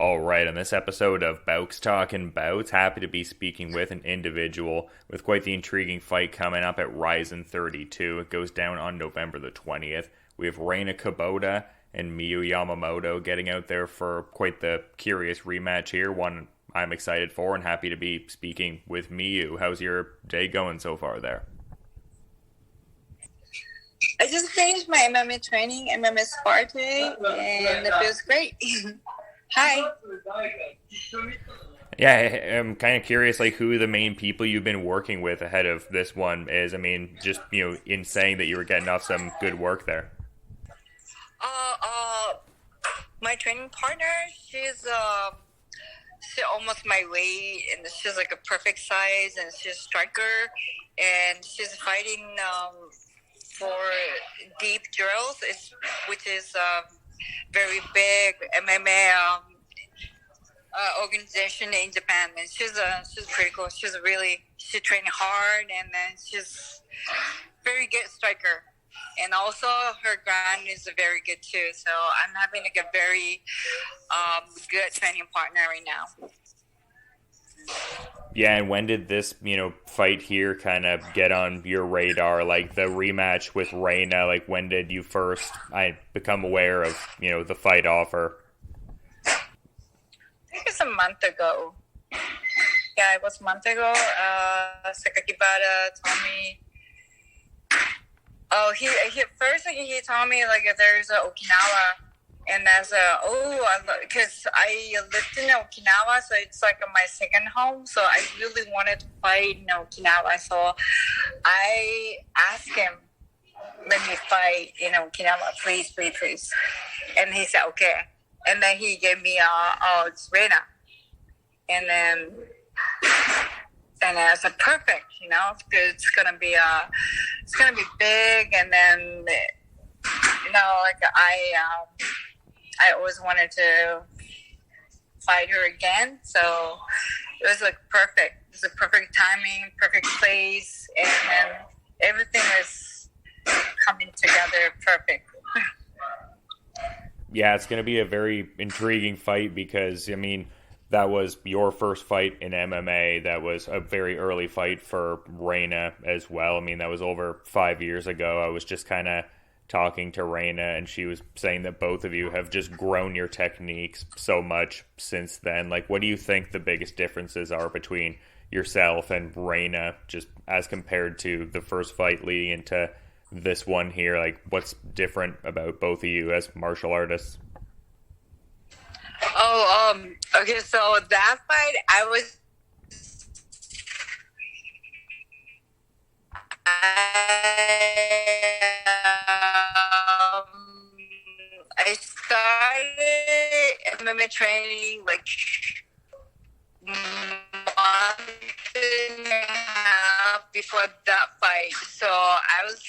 All right, on this episode of Bouts Talking Bouts, happy to be speaking with an individual with quite the intriguing fight coming up at Rizin 32. It goes down on November the 20th. We have Rena Kubota and Miyuu Yamamoto getting out there for quite the curious rematch here, one I'm excited for and happy to be speaking with Miyuu. How's your day going so far there? I just finished my MMA training, MMA spar today, and it feels great. Hi. Yeah, I'm kind of curious, like, who the main people you've been working with ahead of this one is. I mean, just, in saying that you were getting off some good work there. My training partner, she's almost my weight, and she's like a perfect size, and she's a striker, and she's fighting for deep drills, which is very big MMA organization in Japan, and she's pretty cool. She's training hard, and then she's very good striker, and also her ground is very good too. So I'm having like a very good training partner right now. Yeah, and when did this, fight here kind of get on your radar? Like the rematch with Rena, like when did you first become aware of, the fight offer? I think it's a month ago. Yeah, it was a month ago. Sakakibara told me. Oh, he told me like there's a Okinawa. And as because I lived in Okinawa, so it's like my second home. So I really wanted to fight in Okinawa. So I asked him, let me fight in Okinawa, please, please, please. And he said, okay. And then he gave me it's Rena. And I said, perfect, it's gonna be big. And then, I always wanted to fight her again, so it was like perfect. It was a perfect timing, perfect place, and then everything was coming together perfect. Yeah, it's going to be a very intriguing fight because, that was your first fight in MMA. That was a very early fight for Rena as well. That was over 5 years ago. I was just kind of talking to Rena, and she was saying that both of you have just grown your techniques so much since then. Like, what do you think the biggest differences are between yourself and Rena, just as compared to the first fight leading into this one here? Like, what's different about both of you as martial artists? Okay, so that fight, I started MMA training like month and a half before that fight. So I was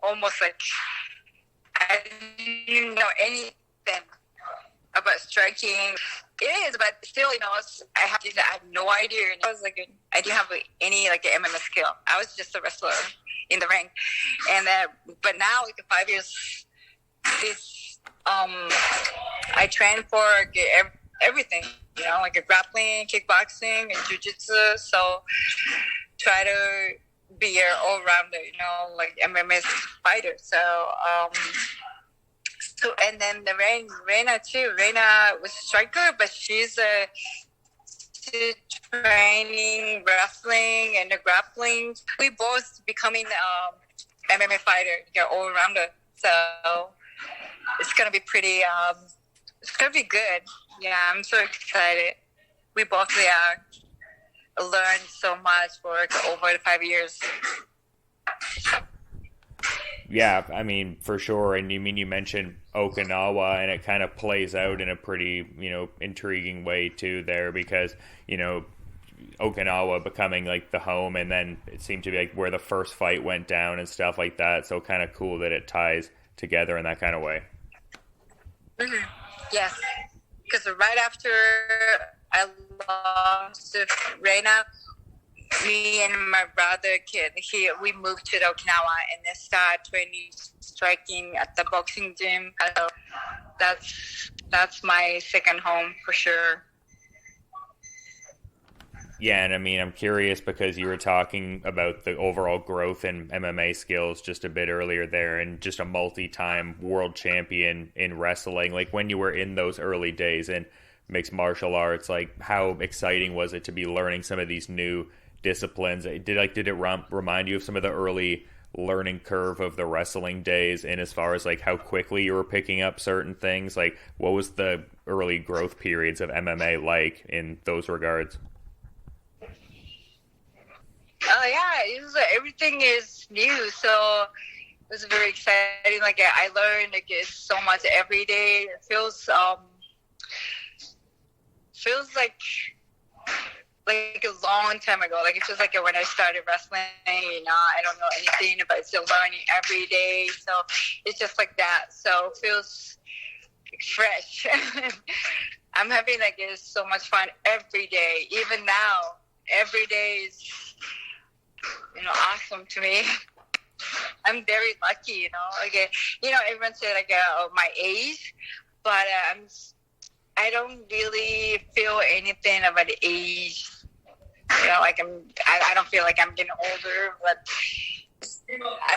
almost like I didn't know anything about striking. It is, but still, I have no idea. I was like, I didn't have any like MMA skill. I was just a wrestler in the ring, and but now like 5 years, I train for everything, like grappling, kickboxing, and jiu-jitsu. So try to be an all-rounder, like MMA fighter. So and then the Rena too. Rena was a striker, but she's training wrestling and grappling. We both becoming MMA fighter, all-rounder. So it's gonna be pretty. It's gonna be good. Yeah, I'm so excited. We both learned so much for over the 5 years. Yeah, for sure. And you mentioned Okinawa, and it kind of plays out in a pretty, intriguing way too there because, Okinawa becoming like the home, and then it seemed to be like where the first fight went down and stuff like that. So kind of cool that it ties together in that kind of way. Mm-hmm. Yes, because right after I lost to Rena, me and my brother kid, we moved to Okinawa and then started training striking at the boxing gym. So that's that's my second home for sure. Yeah, and I mean, I'm curious because you were talking about the overall growth in MMA skills just a bit earlier there, and just a multi-time world champion in wrestling. Like when you were in those early days in mixed martial arts, like how exciting was it to be learning some of these new disciplines? Did it remind you of some of the early learning curve of the wrestling days, and as far as like how quickly you were picking up certain things? Like what was the early growth periods of MMA like in those regards? Yeah, everything is new, so it was very exciting. Like I learned like so much every day. It feels like a long time ago. Like it feels like when I started wrestling. I don't know anything, but still learning every day. So it's just like that. So it feels fresh. I'm having it's so much fun every day. Even now, every day is awesome to me. I'm very lucky, everyone say my age, but I don't really feel anything about age. I don't feel like I'm getting older, but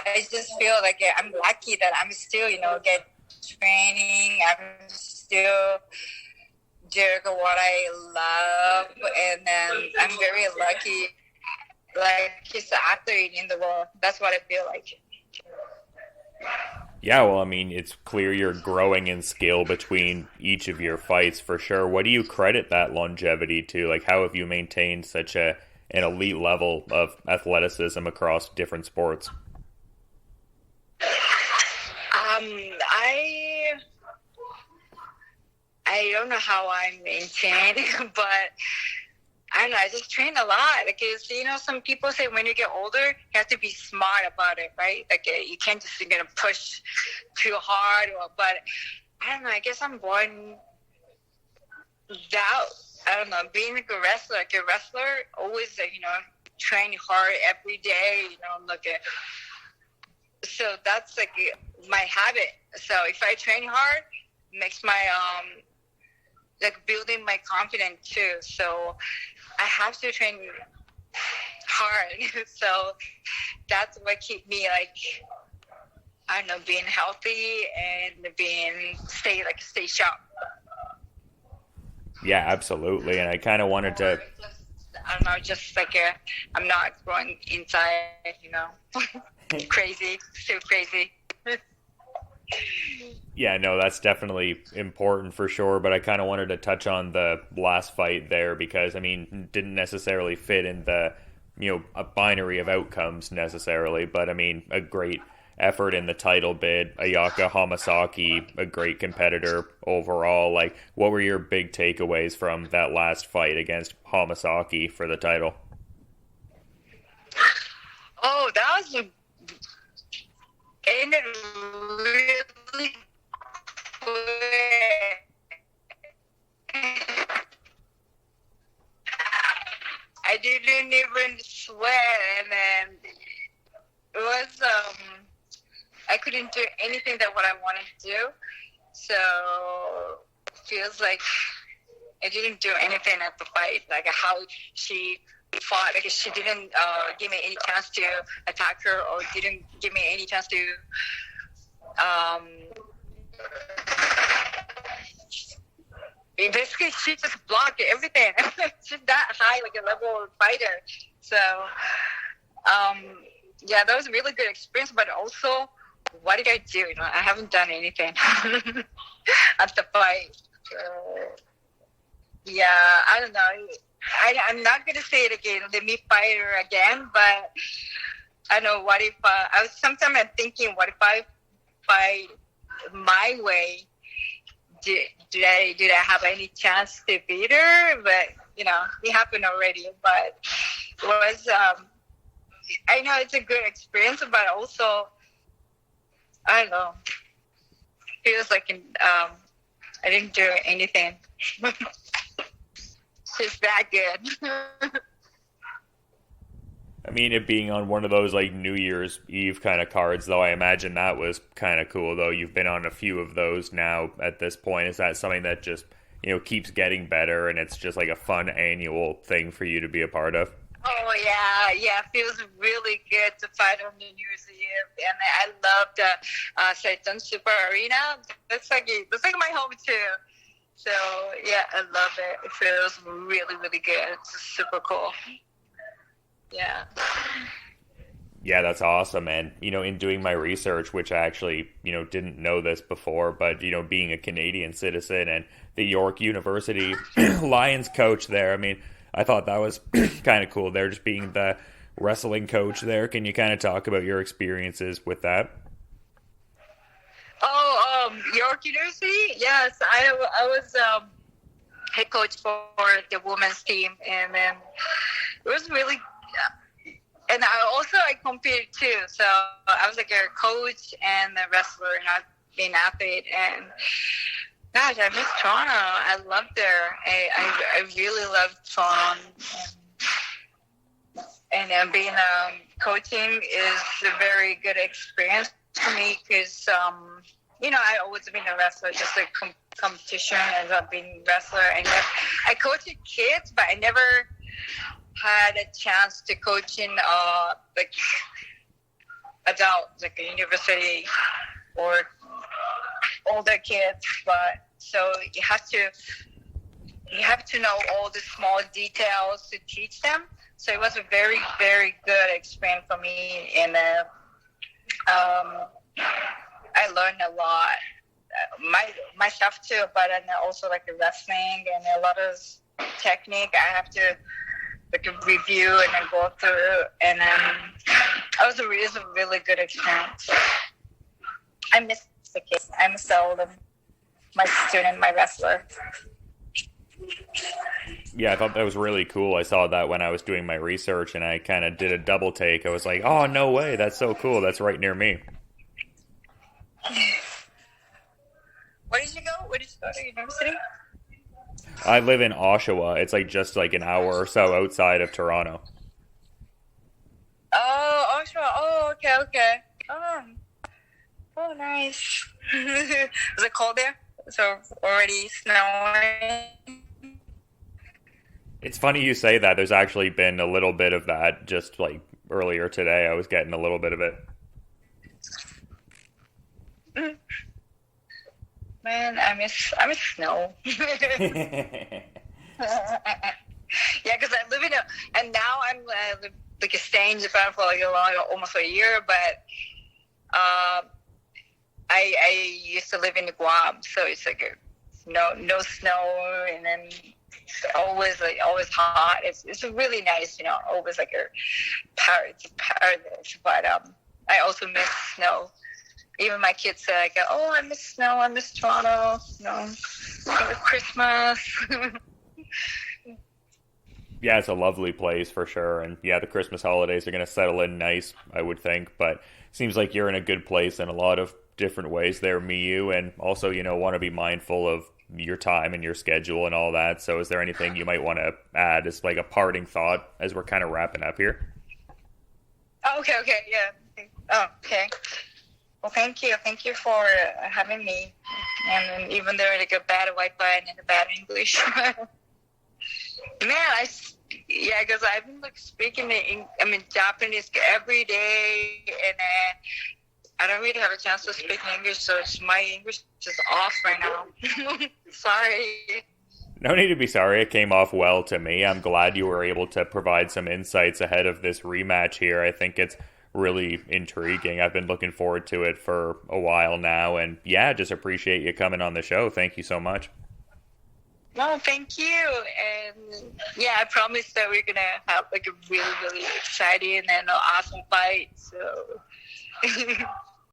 I just feel like I'm lucky that I'm still, get training. I'm still doing what I love, and then I'm very lucky. Like he's the athlete in the world. That's what I feel like. Yeah, well, I mean, it's clear you're growing in skill between each of your fights for sure. What do you credit that longevity to? Like, how have you maintained such an elite level of athleticism across different sports? I don't know how I maintain, but I don't know. I just train a lot. Because some people say when you get older, you have to be smart about it, right? You can't just push too hard. But I don't know. I guess I'm born that. I don't know. Being a wrestler, always training hard every day. So that's my habit. So if I train hard, it makes my building my confidence too. So I have to train hard. So that's what keep me I don't know, being healthy and stay sharp. Yeah, absolutely. And I kind of wanted to. I don't know, just I'm not growing inside, crazy, still crazy. Yeah, no, that's definitely important for sure. But I kind of wanted to touch on the last fight there because, I mean, didn't necessarily fit in the, a binary of outcomes necessarily. But, I mean, a great effort in the title bid. Ayaka Hamasaki, a great competitor overall. Like, what were your big takeaways from that last fight against Hamasaki for the title? Oh, that was ended really quick. I didn't even sweat, and then it was I couldn't do anything that what I wanted to do. So it feels like I didn't do anything at the fight, how she fought. She didn't give me any chance to attack her, or didn't give me any chance to basically she just blocked everything. She's that high, a level fighter. So yeah, that was a really good experience. But also, what did I do? I haven't done anything at the fight. Yeah, I don't know. I'm not gonna say it again. Let me fight her again. But I know. What if sometimes I'm thinking, what if I fight my way? Did I have any chance to beat her? But it happened already. But it was. I know it's a good experience, but also I don't know. Feels like I didn't do anything. She's that good. I mean, it being on one of those like New Year's Eve kind of cards, though, I imagine that was kind of cool. Though you've been on a few of those now at this point. Is that something that just keeps getting better, and it's just like a fun annual thing for you to be a part of? Oh yeah. It feels really good to fight on the New Year's Eve, and I love the Seitan Super Arena. That's like my home too. So yeah, I love it. It feels really really good. It's super cool. Yeah. Yeah, that's awesome. And, in doing my research, which I actually, didn't know this before, but, being a Canadian citizen and the York University Lions coach there, I mean, I thought that was kind of cool there, just being the wrestling coach there. Can you kind of talk about your experiences with that? Oh, York University? Yes, I was head coach for the women's team, and then it was really. And I competed too, so I was like a coach and a wrestler, and I've been an athlete. And gosh, I miss Toronto. I loved there. I really loved Toronto, and being coaching is a very good experience for me because I always been a wrestler, just like competition, and I've been a wrestler, and I coached kids, but I never had a chance to coach in like adults, like a university or older kids. But so you have to know all the small details to teach them. So it was a very very good experience for me, and I learned a lot, myself too, but and also like the wrestling and a lot of technique. I have to like a review and then go through, and it was a really good experience. I miss the kids. I miss all of them, my student, my wrestler. Yeah, I thought that was really cool. I saw that when I was doing my research, and I kind of did a double take. I was like, oh, no way, that's so cool. That's right near me. Where did you go? Where did you go to university? I live in Oshawa. It's like just like an hour or so outside of Toronto. Oh, Oshawa. Oh, okay. Oh, nice. Is it cold there? So already snowing? It's funny you say that. There's actually been a little bit of that just like earlier today. I was getting a little bit of it. Man, I miss snow. Yeah, because I live and now I'm like staying in Japan for like almost a year, but I used to live in Guam, so it's like no snow, and then it's always hot. It's really nice, always like it's a paradise. But I also miss snow. Even my kids say, like, oh, I miss snow, I miss Toronto, Christmas. Yeah, it's a lovely place for sure. And yeah, the Christmas holidays are going to settle in nice, I would think. But it seems like you're in a good place in a lot of different ways there, Miyuu. And also, want to be mindful of your time and your schedule and all that. So is there anything you might want to add as like a parting thought as we're kind of wrapping up here? Okay, yeah. Oh, okay. Well, thank you for having me. And even though like a bad Wi-Fi and a bad English, man, because I've been like speaking Japanese every day, and I don't really have a chance to speak English, so my English is off right now. Sorry. No need to be sorry. It came off well to me. I'm glad you were able to provide some insights ahead of this rematch here. I think it's really intriguing. I've been looking forward to it for a while now, and yeah, just appreciate you coming on the show. Thank you so much. No, thank you. And yeah, I promise that we're gonna have like a really, really exciting and awesome fight. So